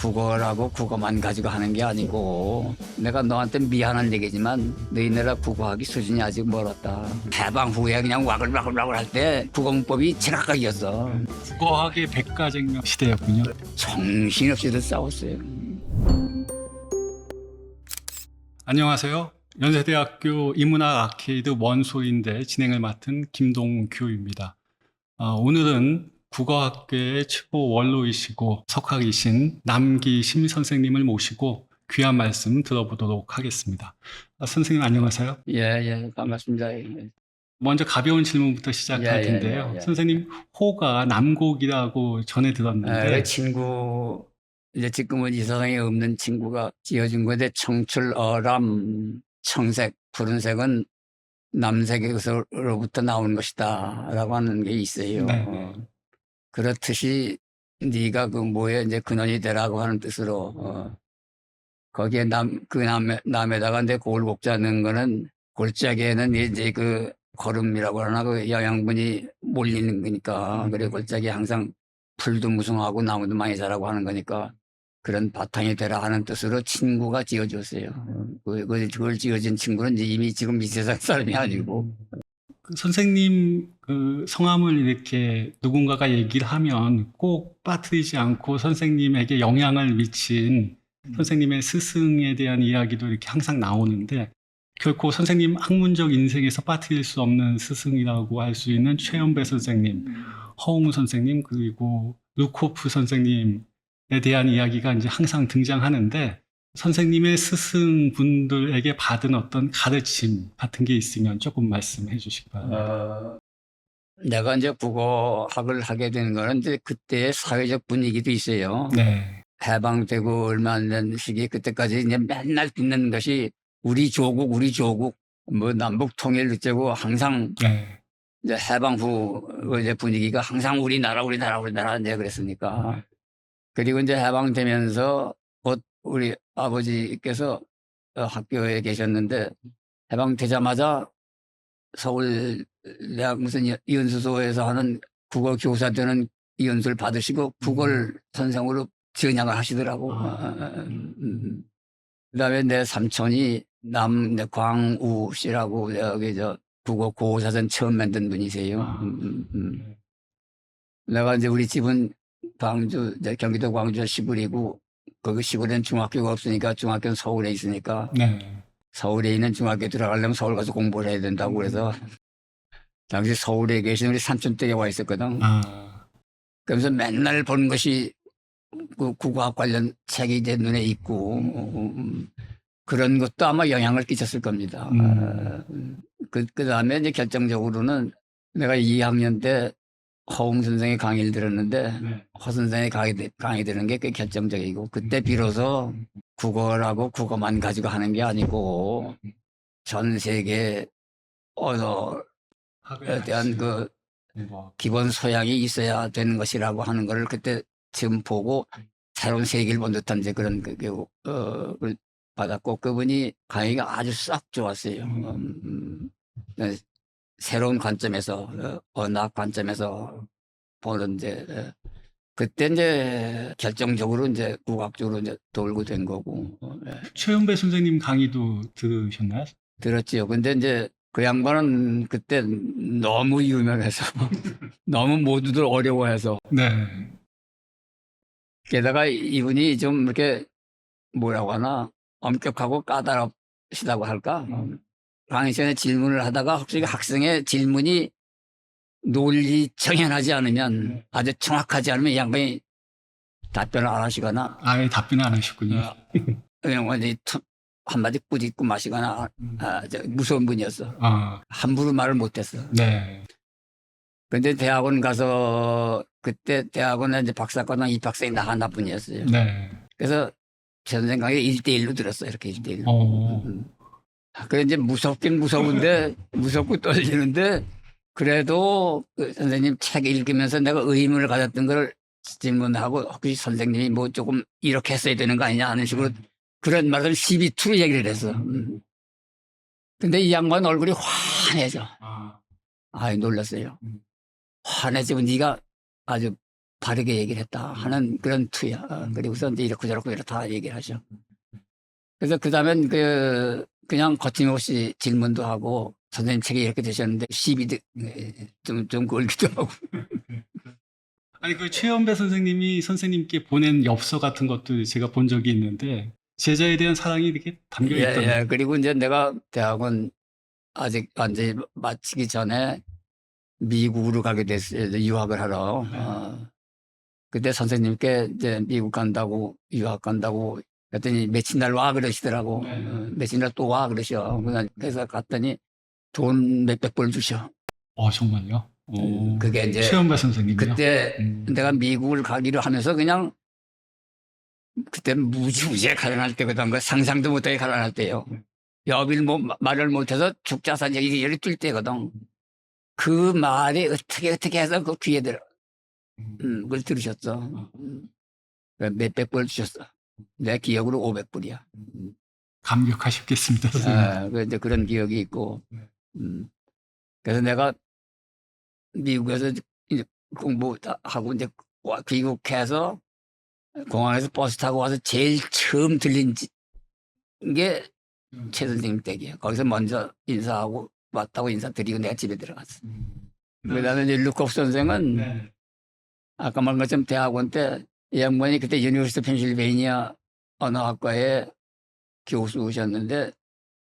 국어라고 국어만 가지고 하는 게 아니고 내가 너한테 미안한 얘기지만 너희네라 국어하기 수준이 아직 멀었다. 해방 후에 그냥 와글와글와글 할 때 국어 문법이 지각각이었어. 국어학의 백가쟁명 시대였군요. 정신없이도 싸웠어요. 안녕하세요. 연세대학교 인문학 아케이드 원소인대 진행을 맡은 김동규입니다. 오늘은 국어학계의 최고 원로이시고 석학이신 남기심 선생님을 모시고 귀한 말씀 들어보도록 하겠습니다. 선생님 안녕하세요. 예, 반갑습니다. 먼저 가벼운 질문부터 시작할 텐데요. 예. 선생님 호가 남곡이라고 전해 들었는데 친구 이제 지금은 이 세상에 없는 친구가 지어준 건데 청출어람 청색 푸른색은 남색에서로부터 나온 것이다라고 하는 게 있어요. 네. 그렇듯이 네가 그 뭐에 이제 근원이 되라고 하는 뜻으로 거기에 남에다가 이제 골곡자 넣은 거는 골짜기에는 이제 그 거름이라고 하나 그 영양분이 몰리는 거니까 그래 골짜기 항상 풀도 무성하고 나무도 많이 자라고 하는 거니까 그런 바탕이 되라 하는 뜻으로 친구가 지어줬어요. 그걸 지어준 친구는 이미 지금 이 세상 사람이 아니고. 선생님 그 성함을 이렇게 누군가가 얘기를 하면 꼭 빠뜨리지 않고 선생님에게 영향을 미친 선생님의 스승에 대한 이야기도 이렇게 항상 나오는데 결코 선생님 학문적 인생에서 빠뜨릴 수 없는 스승이라고 할 수 있는 최연배 선생님, 허웅 선생님 그리고 루코프 선생님에 대한 이야기가 이제 항상 등장하는데 선생님의 스승분들에게 받은 어떤 가르침 같은 게 있으면 조금 말씀해 주시기 바랍니다. 내가 이제 국어학을 하게 된 거는 이제 그때의 사회적 분위기도 있어요. 네. 해방되고 얼마 안 된 시기 그때까지 이제 맨날 듣는 것이 우리 조국 뭐 남북 통일 어쩌고 항상 네. 이제 해방 후 이제 분위기가 항상 우리나라 이제 그랬으니까. 그리고 이제 해방되면서 곧 우리 아버지께서 학교에 계셨는데 해방되자마자 서울 대학 무슨 연수소에서 하는 국어 교사 되는 연수를 받으시고 국어를 선생으로 전향을 하시더라고. 그다음에 내 삼촌이 광우 씨라고 여기 국어 고사전 처음 만든 분이세요. 내가 이제 우리 집은 경기도 광주 시골이고 거기 시골에는 중학교가 없으니까 중학교는 서울에 있으니까 네. 서울에 있는 중학교 들어가려면 서울 가서 공부를 해야 된다고 그래서 당시 서울에 계신 우리 삼촌 댁에 와 있었거든. 그러면서 맨날 본 것이 그 국어학 관련 책이 이제 눈에 있고 그런 것도 아마 영향을 끼쳤을 겁니다. 그다음에 이제 결정적으로는 내가 2학년 때 허웅 선생의 강의를 들었는데 허 선생의 강의 들은 게 꽤 결정적이고 그때 비로소 국어라고 국어만 가지고 하는 게 아니고 전 세계 언어에 대한 그 기본 소양이 있어야 되는 것이라고 하는 것을 그때 지금 보고 새로운 세계를 본 듯한 이제 그런 걸 받았고 그분이 강의가 아주 싹 좋았어요. 새로운 관점에서 언어학 관점에서 보는 이제 그때 이제 결정적으로 이제 국악적으로 이제 돌고 된 거고. 최연배 선생님 강의도 들으셨나요? 들었지요. 근데 이제 그 양반은 그때 너무 유명해서 너무 모두들 어려워해서 네. 게다가 이분이 좀 이렇게 뭐라고 하나 엄격하고 까다롭시다고 할까? 강의 시간에 질문을 하다가 혹시 학생의 질문이 논리 정연하지 않으면 아주 정확하지 않으면 이 양반이 답변을 안 하시거나 아예 답변을 안 하셨군요. 그냥 완전히 한마디 꾸짖고 마시거나 무서운 분이었어. 함부로 말을 못했어. 네. 근데 대학원 가서 그때 대학원에 이제 박사과정 입학생이 나 하나뿐이었어요. 네. 그래서 제 선생 강의 1대1로 들었어요. 이렇게 1대1로. 그래 이제 무섭긴 무서운데 무섭고 떨리는데 그래도 그 선생님 책 읽으면서 내가 의문을 가졌던 걸 질문하고 혹시 선생님이 뭐 조금 이렇게 했어야 되는 거 아니냐 하는 식으로 그런 말을 시비투로 얘기를 했어. 근데 이 양반 얼굴이 환해져. 아이 놀랐어요. 환해지고 네가 아주 바르게 얘기를 했다 하는 그런 투야. 그리고서 이제 이렇고 저렇고 이렇다 얘기를 하죠. 그래서 그 다음엔 그냥 거침없이 질문도 하고 선생님 책이 이렇게 되셨는데 시비도 좀 걸기도 하고. 아니, 그 최연배 선생님이 선생님께 보낸 엽서 같은 것도 제가 본 적이 있는데, 제자에 대한 사랑이 이렇게 담겨 예, 있던데. 예. 그리고 이제 내가 대학원 아직 완전히 마치기 전에 미국으로 가게 됐어요. 유학을 하러. 그때 선생님께 이제 미국 간다고, 유학 간다고 그랬더니 며칠 날 와 그러시더라고. 며칠 날 또 와 그러셔. 그래서 갔더니 돈 몇백 불 주셔. 정말요? 그게 이제 최연배 선생님이요? 그때 내가 미국을 가기로 하면서 그냥 그때 무지무지하게 가난할 때거든. 그 상상도 못하게 가난할 때요. 여비를 말을 못해서 죽자산 얘기 열이 뛸 때거든. 그 말이 어떻게 해서 그 귀에 들어. 그걸 들으셨어. 몇백 불 주셨어. 내 기억으로 500불이야. 감격하셨겠습니다, 선생님. 이제 그런 기억이 있고. 그래서 내가 미국에서 이제 공부하고 이제 귀국해서 공항에서 버스 타고 와서 제일 처음 들린 게 최 선생님 댁이에요. 거기서 먼저 인사하고 왔다고 인사드리고 내가 집에 들어갔어. 그다음에 이제 루코프 선생은 네. 아까 말한 것처럼 대학원 때 이 양반이 그때 유니버시티 펜실베이니아 언어학과에 교수셨는데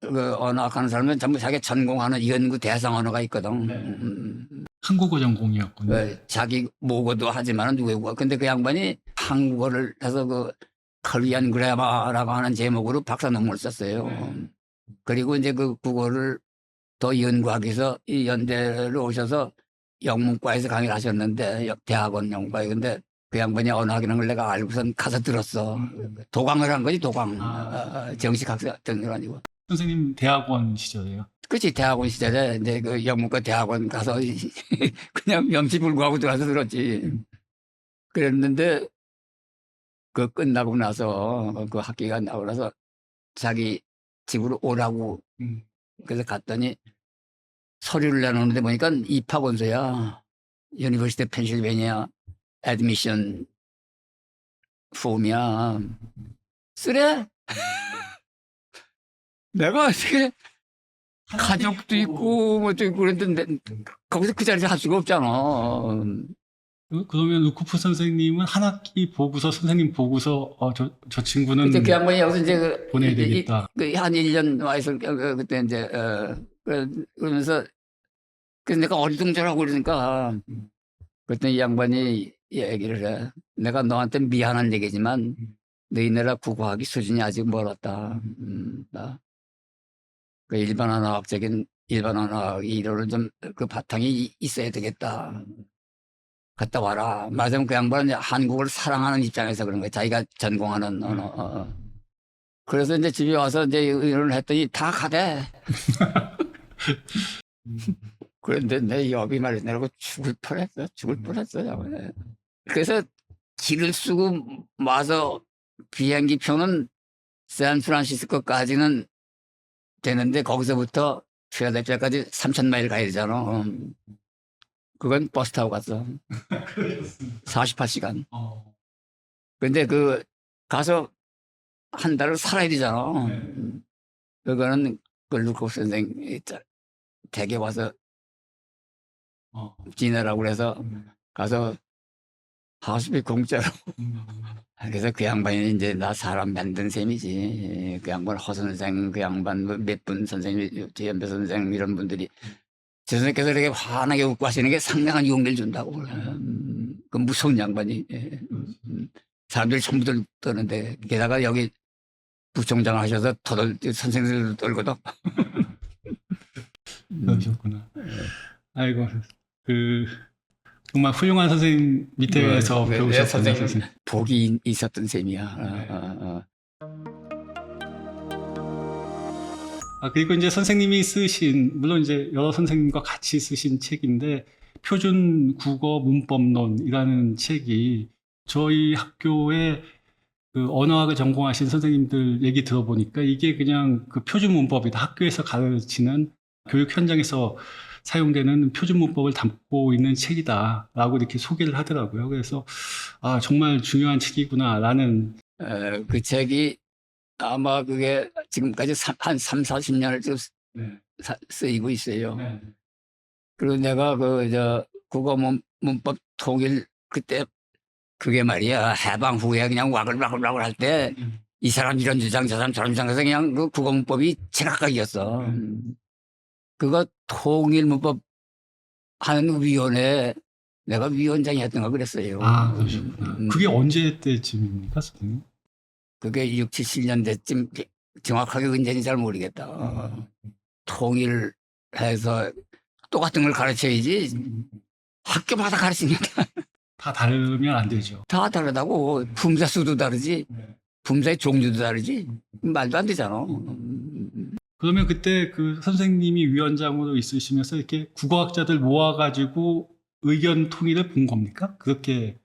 그 언어학 하는 사람은 전부 자기 전공하는 연구 대상 언어가 있거든. 네. 한국어 전공이었군요. 자기 모고도 하지만은 외국어. 근데 그 양반이 한국어를 해서 그 코리안 그래머라고 하는 제목으로 박사 논문을 썼어요. 그리고 이제 그 국어를 더 연구하기 위해서 이 연대를 오셔서 영문과에서 강의를 하셨는데 대학원 영문과에. 근데 그 양반이 언어학이라는 걸 내가 알고선 가서 들었어. 도강을 한 거지, 도강. 정식 학사 등은 아니고. 선생님 대학원 시절에요? 그치, 대학원 시절에 이제 그 영문과 대학원 가서 그냥 명시불구하고 들어와서 들었지. 그랬는데 그 끝나고 나서 그 학기가 나고 나서 자기 집으로 오라고 그래서 갔더니 서류를 내놓는데 보니까 입학원서야. 유니버시티 펜실베니아 애드미션 폼이야. 쓰래? 내가 어떻게 가족도 있고 뭐도 있고 그랬는데 거기서 그 자리에서 할 수가 없잖아. 그러면 루코프 선생님은 한 학기 보고서, 선생님 보고서, 저 친구는 그때 그 양반이 여기서 이제 보내야 되겠다. 한 1년 와 있을 그때 이제 그러면서 그래서 내가 어리둥절하고 그러니까 그랬더니 이 양반이 얘기를 해. 내가 너한테 미안한 얘기지만 너희나라 국어학위 수준이 아직 멀었다. 그 일반 언어학 이론은 좀 그 바탕이 있어야 되겠다. 갔다 와라. 맞으면 그 양반은 한국을 사랑하는 입장에서 그런 거야. 자기가 전공하는 언어. 그래서 이제 집에 와서 이제 이론을 했더니 다 가대. 그런데 내 여비 말이 내라고 죽을 뻔했어. 그래서 길을 쓰고 와서 비행기 표는 샌프란시스코까지는 되는데 거기서부터 필라델피아까지 3,000마일 가야 되잖아. 그건 버스 타고 갔어. 48시간. 근데 가서 한 달을 살아야 되잖아. 그거는 그 루코프 선생이 댁에 와서 지내라고 그래서 가서 하우스비 공짜로. 그래서 그 양반이 이제 나 사람 만든 셈이지. 그 양반 허 선생, 그 양반 몇 분 선생님, 최연배 선생 이런 분들이 제 선생님께서 이렇게 환하게 웃고 하시는 게 상당한 용기를 준다고. 그 무서운 양반이. 사람들이 전부 떠는데 게다가 여기 부총장 하셔서 선생님들도 떨거든. 그러셨구나. 아이고, 정말 훌륭한 선생님 밑에서 배우셨군요, 선생님. 복이 있었던 셈이야. 그리고 이제 선생님이 쓰신, 물론 이제 여러 선생님과 같이 쓰신 책인데, 표준 국어 문법론이라는 책이 저희 학교에 그 언어학을 전공하신 선생님들 얘기 들어보니까 이게 그냥 그 표준 문법이다. 학교에서 가르치는 교육 현장에서 사용되는 표준 문법을 담고 있는 책이다라고 이렇게 소개를 하더라고요. 그래서 아, 정말 중요한 책이구나라는. 그 책이 아마 그게 지금까지 한 3, 40년을 좀 네. 쓰이고 있어요. 네. 그리고 내가 국어 문법 통일 그때 그게 말이야 해방 후에 그냥 와글와글와글 할 때 이 사람 이런 주장 저 사람 저런 주장 해서 그냥 그 국어 문법이 제각각이었어. 그거 통일 문법 하는 위원회 내가 위원장이었던가 그랬어요. 아, 그러셨구나. 그게 언제 때쯤입니까, 선생님? 그게 6, 70년대쯤 정확하게 언제인지 잘 모르겠다. 통일해서 똑같은 걸 가르쳐야지 학교마다 가르치니까 다 다르면 안 되죠. 다 다르다고. 품사 수도 다르지 네. 품사의 종류도 다르지 말도 안 되잖아. 그러면 그때 그 선생님이 위원장으로 있으시면서 이렇게 국어학자들 모아가지고 의견 통일을 본 겁니까? 그렇게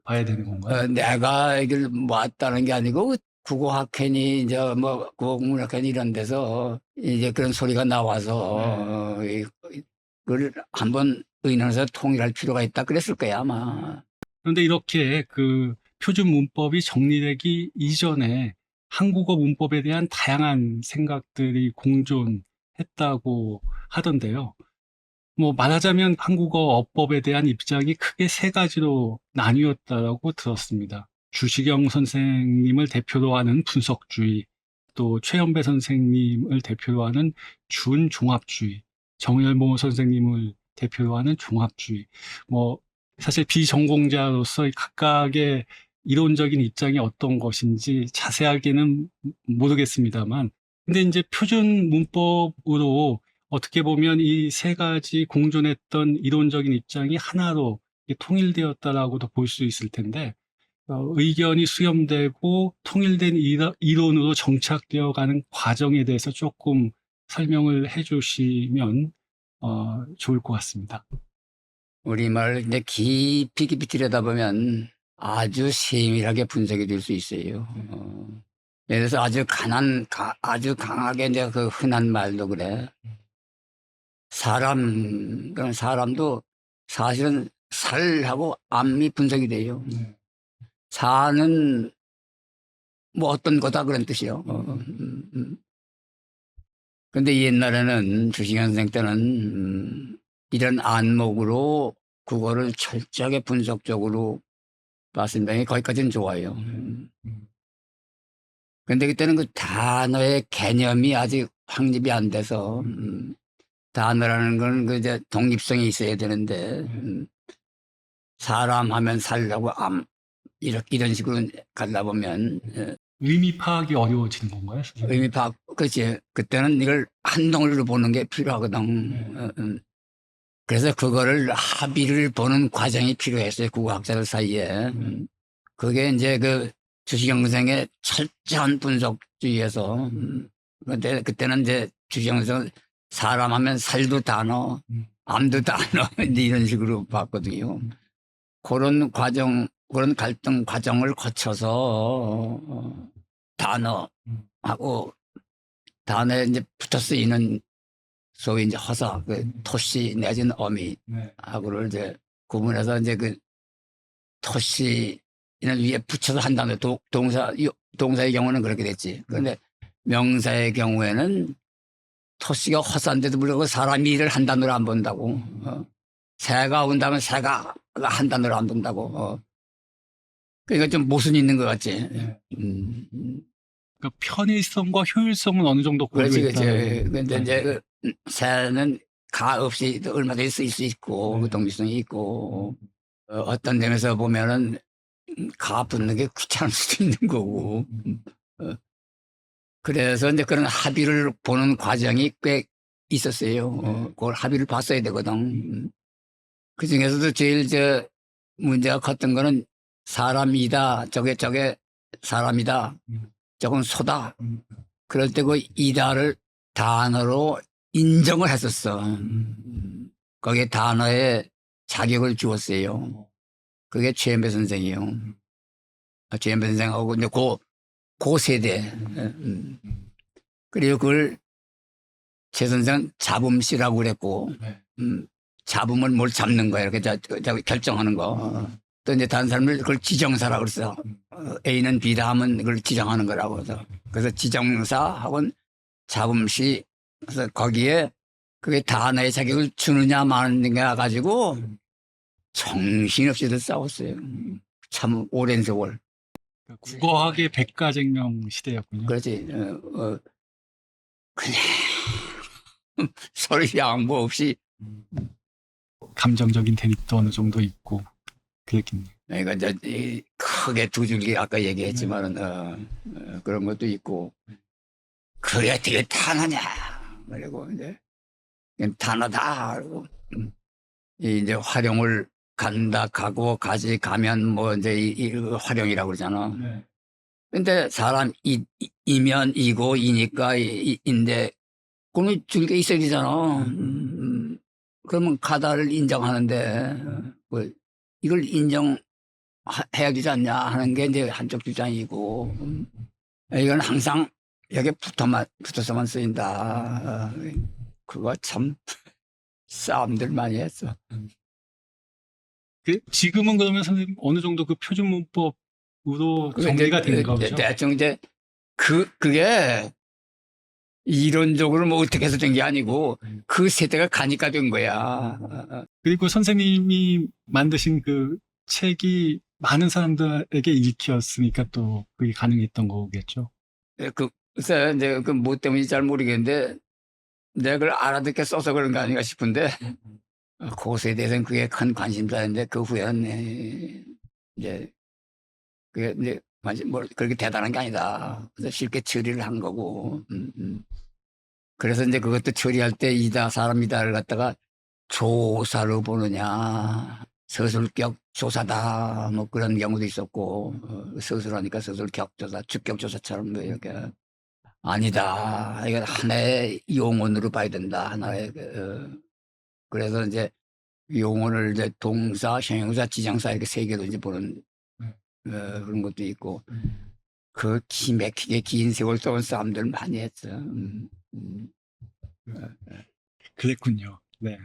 봐야 되는 건가요? 내가 이걸 모았다는 게 아니고 국어학회니 이제 뭐 국어국문학회니 이런 데서 이제 그런 소리가 나와서 그걸 한번 의논해서 통일할 필요가 있다 그랬을 거야 아마. 그런데 이렇게 그 표준 문법이 정리되기 이전에 한국어 문법에 대한 다양한 생각들이 공존했다고 하던데요. 뭐 말하자면 한국어 어법에 대한 입장이 크게 세 가지로 나뉘었다고 들었습니다. 주시경 선생님을 대표로 하는 분석주의, 또 최연배 선생님을 대표로 하는 준종합주의, 정열모 선생님을 대표로 하는 종합주의. 뭐 사실 비전공자로서 각각의 이론적인 입장이 어떤 것인지 자세하게는 모르겠습니다만, 근데 이제 표준 문법으로 어떻게 보면 이 세 가지 공존했던 이론적인 입장이 하나로 통일되었다라고도 볼 수 있을 텐데, 의견이 수렴되고 통일된 이론으로 정착되어 가는 과정에 대해서 조금 설명을 해 주시면 좋을 것 같습니다. 우리말 이제 깊이 들여다보면 아주 세밀하게 분석이 될 수 있어요. 예를 들어서 아주 강하게 이제 그 흔한 말도 그래. 그런 사람도 사실은 살하고 암이 분석이 돼요. 사는 뭐 어떤 거다 그런 뜻이요. 근데 옛날에는 주식현 선생 때는 이런 안목으로 국어를 철저하게 분석적으로 봤습니다. 거기까지는 좋아요. 근데 그때는 그 단어의 개념이 아직 확립이 안 돼서 단어라는 건 그 이제 독립성이 있어야 되는데 사람 하면 살라고 이런 식으로 가다 보면 의미 파악이 어려워지는 건가요, 선생님? 의미 파악 그렇지. 그때는 이걸 한 덩어리로 보는 게 필요하거든. 그래서 그거를 합의를 보는 과정이 필요했어요. 국어학자들 사이에. 그게 이제 그 주시경 선생의 철저한 분석주의에서 근데 그때는 이제 주시경 선생은 사람 하면 살도 단어, 암도 단어 이런 식으로 봤거든요. 그런 갈등 과정을 거쳐서 단어하고 단어에 이제 붙어 쓰이는 소위 이제 허사, 그 토시 내지는 어미하고를 이제 구분해서 이제 그 토시는 위에 붙여서 한다는 동사의 경우는 그렇게 됐지. 그런데 명사의 경우에는 토시가 허사인데도 불구하고 사람이 일을 한 단어로 안 본다고. 새가 온다면 새가 한 단어로 안 본다고. 그러니까 좀 모순이 있는 것 같지. 그러니까 편의성과 효율성은 어느 정도 그렇지, 고려했다. 그렇지. 근데 이제 그 새는 가 없이 얼마든지 쓸 수 있고, 그 독립성이 있고, 어떤 점에서 보면은 가 붙는 게 귀찮을 수도 있는 거고. 그래서 이제 그런 합의를 보는 과정이 꽤 있었어요. 그걸 합의를 봤어야 되거든. 그 중에서도 제일 문제가 컸던 거는 사람이다. 저게 사람이다. 저건 소다. 그럴 때 그 이다를 단어로 인정을 했었어. 거기에 단어에 자격을 주었어요. 그게 최연배 선생이요. 최연배 선생하고 이제 그 세대. 그리고 그걸 최 선생은 잡음씨라고 그랬고, 네. 잡음을 뭘 잡는 거야. 이렇게 결정하는 거. 또 이제 다른 사람들 그걸 지정사라고 그랬어. A는 B다 하면 그걸 지정하는 거라고 해서. 그래서 지정사하고는 잡음씨. 그래서 거기에 그게 단어의 자격을 주느냐 마느냐 가지고 정신없이도 싸웠어요. 참 오랜 세월. 국어학의 백가쟁명 시대였군요. 그렇지. 그냥 서로 양보 없이. 감정적인 대립도 어느 정도 있고 그랬겠네요. 그러니까 이제 크게 두 줄기 아까 얘기했지만은 그런 것도 있고 그래 어떻게 탄하냐 그리고 이제 탄하다 그리고 이제 활용을 간다 가고 가지 가면 뭐 이제 이 활용이라고 그러잖아. 네. 근데 사람 이면 이고 이니까 인데 그러면 줄게 있어야 되잖아. 그러면 가다를 인정하는데 뭐 이걸 인정해야 되지 않냐 하는 게 이제 한쪽 주장이고 이건 항상 여기 붙어서만 쓰인다. 그거 참 싸움들 많이 했어. 지금은 그러면 선생님 어느 정도 그 표준문법으로 그게 정리가 이제 된 거죠? 대충 이제 그게 이론적으로 뭐 어떻게 해서 된 게 아니고 그 세대가 가니까 된 거야. 그리고 선생님이 만드신 그 책이 많은 사람들에게 읽혔으니까 또 그게 가능했던 거겠죠. 글쎄 이제 그 뭐 때문인지 잘 모르겠는데 내가 그걸 알아듣게 써서 그런 거 아닌가 싶은데 그 세대에서는 그게 큰 관심사인데 그 후에는 이제 그게 이제 뭐 그렇게 대단한 게 아니다. 그래서 쉽게 처리를 한 거고. 그래서 이제 그것도 처리할 때 이다 사람이다를 갖다가 조사로 보느냐 서술격 조사다 뭐 그런 경우도 있었고 서술하니까 서술격 조사 주격 조사처럼 뭐 이렇게 아니다 이건 하나의 용언으로 봐야 된다 하나의 그래서 이제 용언을 이제 동사 형용사 지정사 이렇게 세 개로 이제 보는 그런 것도 있고 그 기맥히게 긴 세월 동안 싸움들 많이 했어. 그랬군요. 네.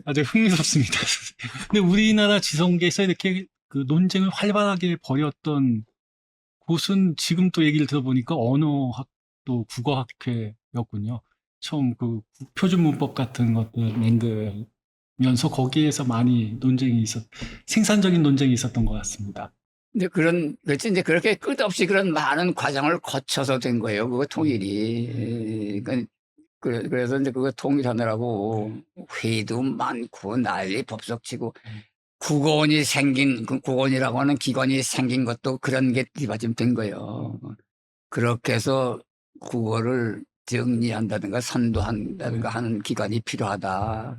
아주 흥미롭습니다. 근데 우리나라 지성계에서 이렇게 그 논쟁을 활발하게 벌였던 곳은 지금 또 얘기를 들어보니까 언어학도 국어학회였군요. 처음 그 표준문법 같은 것들 만들면서 거기에서 많이 생산적인 논쟁이 있었던 것 같습니다. 근데 그렇지, 이제 그렇게 끝없이 그런 많은 과정을 거쳐서 된 거예요. 그거 통일이. 그래서 이제 그거 통일하느라고 회의도 많고 난리 법석치고 국어원이 국어원이라고 하는 기관이 생긴 것도 그런 게 뒷받침된 거예요. 그렇게 해서 국어를 정리한다든가 선도한다든가 하는 기관이 필요하다.